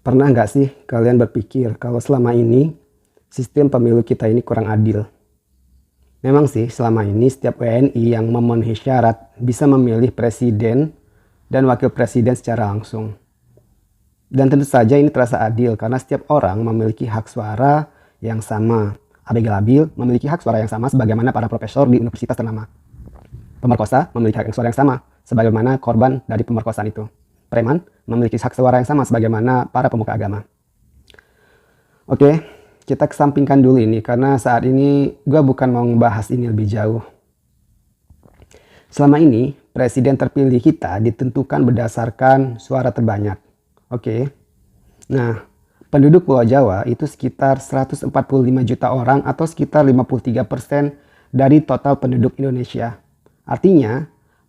Pernah nggak sih kalian berpikir kalau selama ini sistem pemilu kita ini kurang adil? Memang sih selama ini setiap WNI yang memenuhi syarat bisa memilih presiden dan wakil presiden secara langsung. Dan tentu saja ini terasa adil karena setiap orang memiliki hak suara yang sama. Abigail Labil memiliki hak suara yang sama sebagaimana para profesor di universitas ternama. Pemerkosa memiliki hak suara yang sama sebagaimana korban dari pemerkosaan itu. Preman memiliki hak suara yang sama sebagaimana para pemuka agama. Oke, kita kesampingkan dulu ini karena saat ini gue bukan mau membahas ini lebih jauh. Selama ini, presiden terpilih kita ditentukan berdasarkan suara terbanyak. Oke, nah penduduk Pulau Jawa itu sekitar 145 juta orang atau sekitar 53% dari total penduduk Indonesia. Artinya,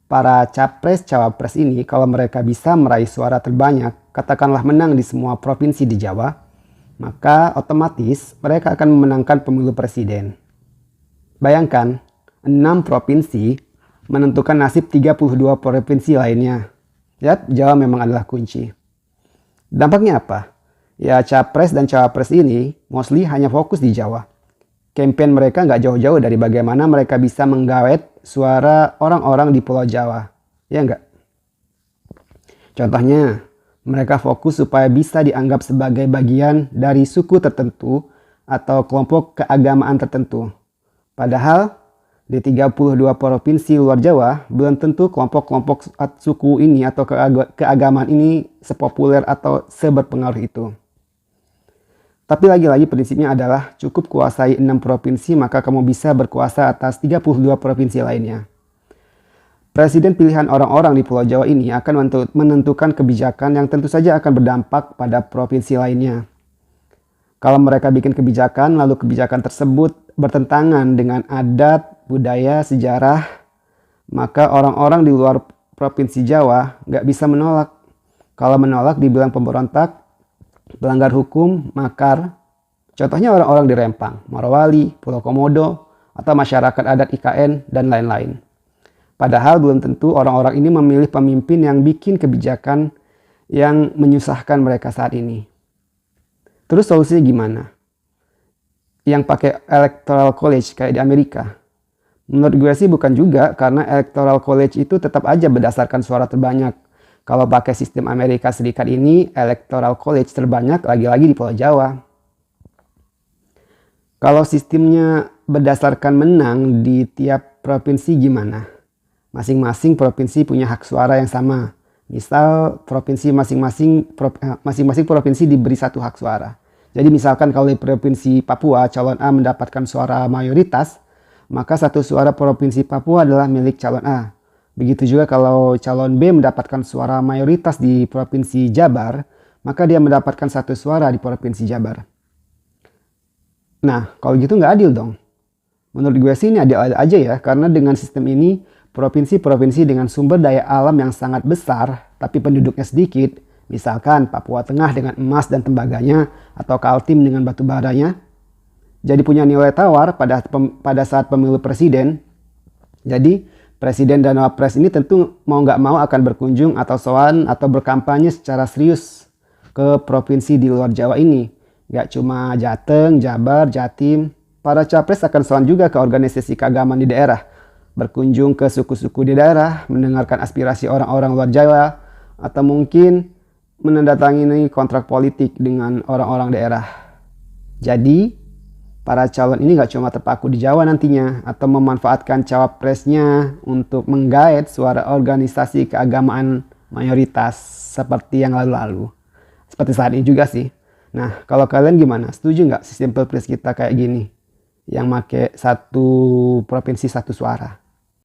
para capres-cawapres ini kalau mereka bisa meraih suara terbanyak, katakanlah menang di semua provinsi di Jawa, maka otomatis mereka akan memenangkan pemilu presiden. Bayangkan, 6 provinsi menentukan nasib 32 provinsi lainnya. Ya, Jawa memang adalah kunci. Dampaknya apa? Ya, capres dan cawapres ini mostly hanya fokus di Jawa. Campaign mereka nggak jauh-jauh dari bagaimana mereka bisa menggawet suara orang-orang di Pulau Jawa. Ya nggak? Contohnya, mereka fokus supaya bisa dianggap sebagai bagian dari suku tertentu atau kelompok keagamaan tertentu. Padahal, di 32 provinsi luar Jawa, belum tentu kelompok-kelompok suku ini atau keagamaan ini sepopuler atau seberpengaruh itu. Tapi lagi-lagi prinsipnya adalah cukup kuasai 6 provinsi maka kamu bisa berkuasa atas 32 provinsi lainnya. Presiden pilihan orang-orang di Pulau Jawa ini akan menentukan kebijakan yang tentu saja akan berdampak pada provinsi lainnya. Kalau mereka bikin kebijakan lalu kebijakan tersebut bertentangan dengan adat, budaya, sejarah, maka orang-orang di luar provinsi Jawa nggak bisa menolak. Kalau menolak dibilang pemberontak, pelanggar hukum, makar. Contohnya orang-orang di Rempang, Morowali, Pulau Komodo, atau masyarakat adat IKN, dan lain-lain. Padahal belum tentu orang-orang ini memilih pemimpin yang bikin kebijakan yang menyusahkan mereka saat ini. Terus solusinya gimana? Yang pakai electoral college kayak di Amerika? Menurut gue sih bukan juga, karena electoral college itu tetap aja berdasarkan suara terbanyak. Kalau pakai sistem Amerika Serikat ini, electoral college terbanyak lagi-lagi di Pulau Jawa. Kalau sistemnya berdasarkan menang di tiap provinsi gimana? Masing-masing provinsi punya hak suara yang sama. Misal masing-masing provinsi diberi satu hak suara. Jadi misalkan kalau di provinsi Papua calon A mendapatkan suara mayoritas, maka satu suara provinsi Papua adalah milik calon A. Begitu juga kalau calon B mendapatkan suara mayoritas di provinsi Jabar, maka dia mendapatkan satu suara di provinsi Jabar. Nah, kalau gitu nggak adil dong. Menurut gue sih ini adil aja ya, karena dengan sistem ini, provinsi-provinsi dengan sumber daya alam yang sangat besar, tapi penduduknya sedikit, misalkan Papua Tengah dengan emas dan tembaganya, atau Kaltim dengan batu baranya, jadi punya nilai tawar pada saat pemilu presiden. Jadi, presiden dan wapres ini tentu mau nggak mau akan berkunjung atau sowan atau berkampanye secara serius ke provinsi di luar Jawa ini. Nggak cuma Jateng, Jabar, Jatim. Para capres akan sowan juga ke organisasi keagamaan di daerah. Berkunjung ke suku-suku di daerah, mendengarkan aspirasi orang-orang luar Jawa, atau mungkin menandatangani kontrak politik dengan orang-orang daerah. Jadi, para calon ini gak cuma terpaku di Jawa nantinya, atau memanfaatkan cawapresnya untuk menggait suara organisasi keagamaan mayoritas seperti yang lalu-lalu. Seperti saat ini juga sih. Nah, kalau kalian gimana? Setuju nggak sistem pilpres kita kayak gini? Yang make satu provinsi satu suara?